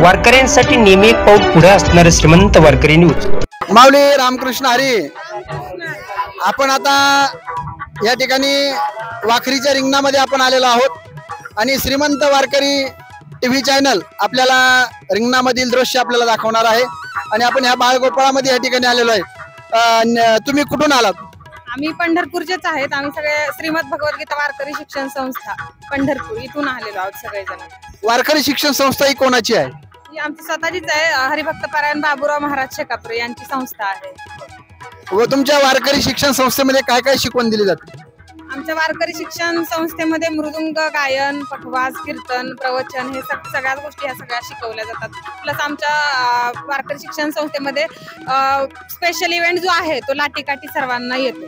वारकऱ्यांसाठी नेहमी एक पाऊल पुढे असणारे श्रीमंत वारकरी न्यूज। माऊली रामकृष्ण हरी। आपण आता या ठिकाणी वाखरीच्या रिंगणामध्ये आपण आलेलो आहोत आणि श्रीमंत वारकरी टीव्ही चॅनल आपल्याला रिंगणामधील दृश्य आपल्याला दाखवणार आहे आणि आपण ह्या बाळगोपाळामध्ये या ठिकाणी आलेलो आहे। तुम्ही कुठून आलात? आम्ही पंढरपूरचेच आहेत। आम्ही सगळे श्रीमद भगवद्गीता वारकरी शिक्षण संस्था पंढरपूर इथून आलेलो आहोत सगळेजण। वारकरी शिक्षण संस्था ही कोणाची आहे? ही आमची स्वतःचीच आहे। हरिभक्त पारायण बाबूराव महाराज शेकापुरे यांची संस्था आहे। व तुमच्या वारकरी शिक्षण संस्थेमध्ये काय काय शिकवण दिली जाते? आमच्या वारकरी शिक्षण संस्थेमध्ये मृदुंग गायन, पखवाज, कीर्तन, प्रवचन हे सगळ्याच गोष्टी ह्या सगळ्या शिकवल्या जातात। प्लस आमच्या वारकरी शिक्षण संस्थेमध्ये स्पेशल इव्हेंट जो आहे तो लाठीकाठी सर्वांना येतो।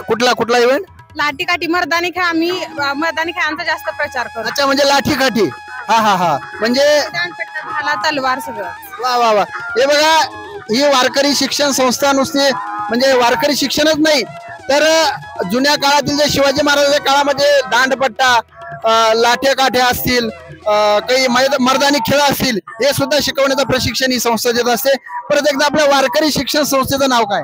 कुठला इव्हेंट? लाठीकाठी मर्दानी खेळ। आम्ही मर्दानी खेळांचा जास्त प्रचार करतो। अच्छा, म्हणजे लाठीकाठी। हा म्हणजे भाला, तलवार सगळं। वा वा वा। हे बघा, ही वारकरी शिक्षण संस्था नुसती म्हणजे वारकरी शिक्षणच नाही तर जुन्या काळातील जे शिवाजी महाराजांच्या काळामध्ये दांडपट्टा, लाठ्या काठ्या असतील, काही मर्दानी खेळ असतील, हे सुद्धा शिकवण्याचं प्रशिक्षण ही संस्था देत असते। परत एकदा आपल्या वारकरी शिक्षण संस्थेचं नाव काय?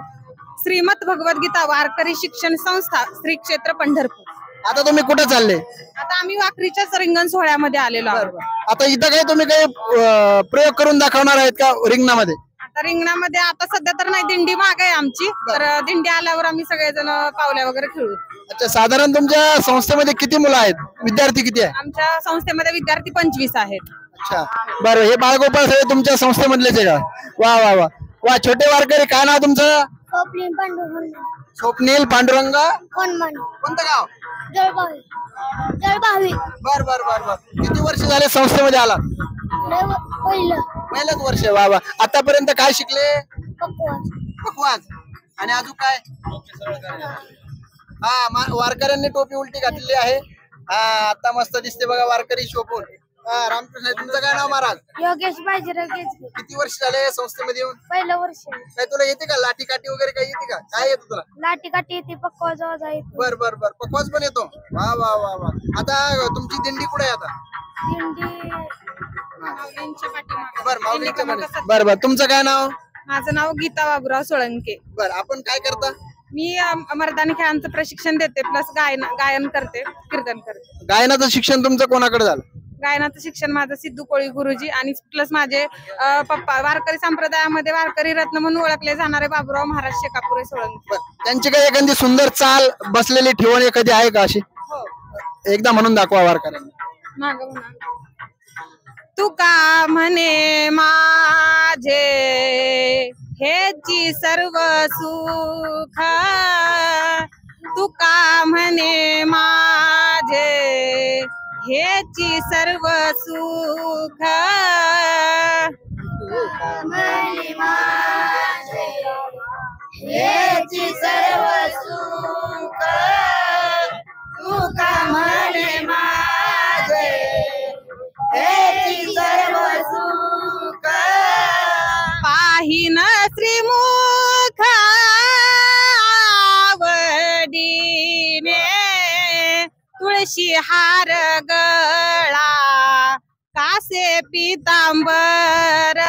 श्रीमद भगवद्गीता वारकरी शिक्षण संस्था, श्री क्षेत्र पंढरपूर। आता तुम्ही कुठे चालले? आता आम्ही वाखरीच्याच रिंगण सोहळ्यामध्ये आलेलो आहोत। आता इथं काही तुम्ही काही प्रयोग करून दाखवणार आहेत का रिंगणामध्ये? आता रिंगणामध्ये आता सध्या तर नाही, दिंडी मागे आहे आमची, तर दिंडी आल्यावर आम्ही सगळेजण पावल्या वगैरे खेळू। अच्छा, साधारण तुमच्या संस्थेमध्ये किती मुलं आहेत? विद्यार्थी किती आहे? आमच्या संस्थेमध्ये विद्यार्थी 25 आहेत। अच्छा, बरं। हे बाळगोपाळ सगळे तुमच्या संस्थेमधलेच आहे का? वा वा वा वा। छोटे वारकरी, काय नाव तुमचं? स्वप्नील पांडुरंग कोणतं गाव? बर बर बर बर। किती वर्ष झाले संस्थेमध्ये आला? पहिलंच वर्ष। वा वा। आतापर्यंत काय शिकले? पखवाज आणि अजून काय? हा, वारकऱ्यांनी टोपी उलटी घातलेली आहे। हा, आता मस्त दिसते बघा वारकरी शोभून। रामकृष्ण, तुमचं काय नाव महाराज? योगेश बाजीराव गेजगे। किती वर्ष झाले संस्थेमध्ये येऊन? पहिलं वर्ष। काय तुला येते का लाठी काठी वगैरे काही येते का? काय येतं तुला? लाठी काठी येते, पक्वाज येते। बर बर बर। पखवाज पण येतो? वा वा वा वा। आता तुमची दिंडी कुठे आहे आता? दिंडी बर, माऊलींच्या पाठी। बर बर। तुमचं काय नाव? माझं नाव गीता बाबूराव सोळंके। बर, आपण काय करता? मी मर्दानी खेळांचं प्रशिक्षण देते, प्लस गायन करते, कीर्तन करते। गायनाचं शिक्षण तुमचं कोणाकडे झालं? गायनाचं शिक्षण माझं सिद्धू कोळी गुरुजी आणि प्लस माझे पप्पा वारकरी संप्रदायामध्ये वारकरी रत्न म्हणून ओळखले जाणारे बाबूराव महाराज शेकापुरे सोळंके। त्यांची काही एखादी सुंदर चाल बसलेली ठेवण एखादी आहे का अशी? हो, एकदा म्हणून दाखवा वारकऱ्यांना। माग म्हणा। तुका म्हणे माझे हेची सर्व सुख, तुका म्हणे माझे हेची सर्व सुख, तुका म्हणे माझे हेची सर्व सुख, तुका म्हणे माझे हेची सर्व सुख, पाहिन श्रीमुख आवडीने, तुळशी हार गळा कासे पितांबर,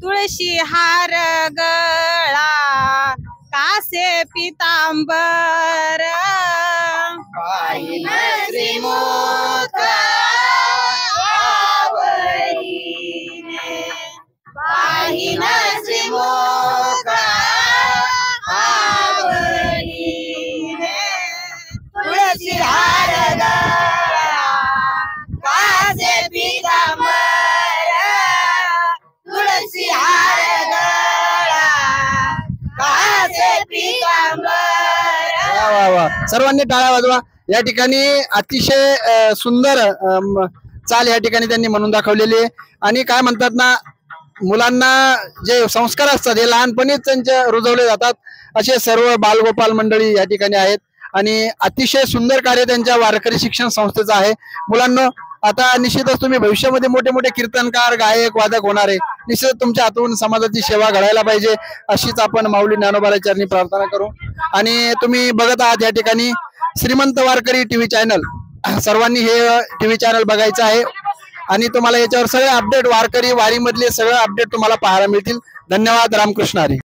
तुळशी हार गळा कासे पितांबर, पाहिन श्रीमुख पाहिन श्रीमुख आवडीने, तुळशी हार गळा कासे पितांबर, तुळशी हार गळा कासे पितांबर। वा वा वा। सर्वांनी टाळ्या वाजवा। या ठिकाणी अतिशय सुंदर चाल या ठिकाणी त्यांनी म्हणून दाखवलेली आहे। आणि काय म्हणतात ना, मुलांना जे संस्कार असतात हे लहानपणीच त्यांच्या रुजवले जातात। असे सर्व बालगोपाल मंडळी या ठिकाणी आहेत आणि अतिशय सुंदर कार्य त्यांच्या वारकरी शिक्षण संस्थेचं आहे। मुलांना आता निश्चितच तुम्ही भविष्यामध्ये मोठे मोठे कीर्तनकार, गायक, वादक होणार आहे। निश्चित तुमच्या हातून समाजाची सेवा घडायला पाहिजे अशीच आपण माऊली ज्ञानोबाच्या चरणी प्रार्थना करू। आणि तुम्ही बघत आहात या ठिकाणी श्रीमंत वारकरी टीव्ही चॅनल। सर्वांनी हे टीव्ही चॅनल बघायचं आहे आणि तुम्हाला याच्यावर सगळे अपडेट वारकरी वारीमधले सगळे अपडेट तुम्हाला पाहायला मिळतील. धन्यवाद. रामकृष्ण हरी.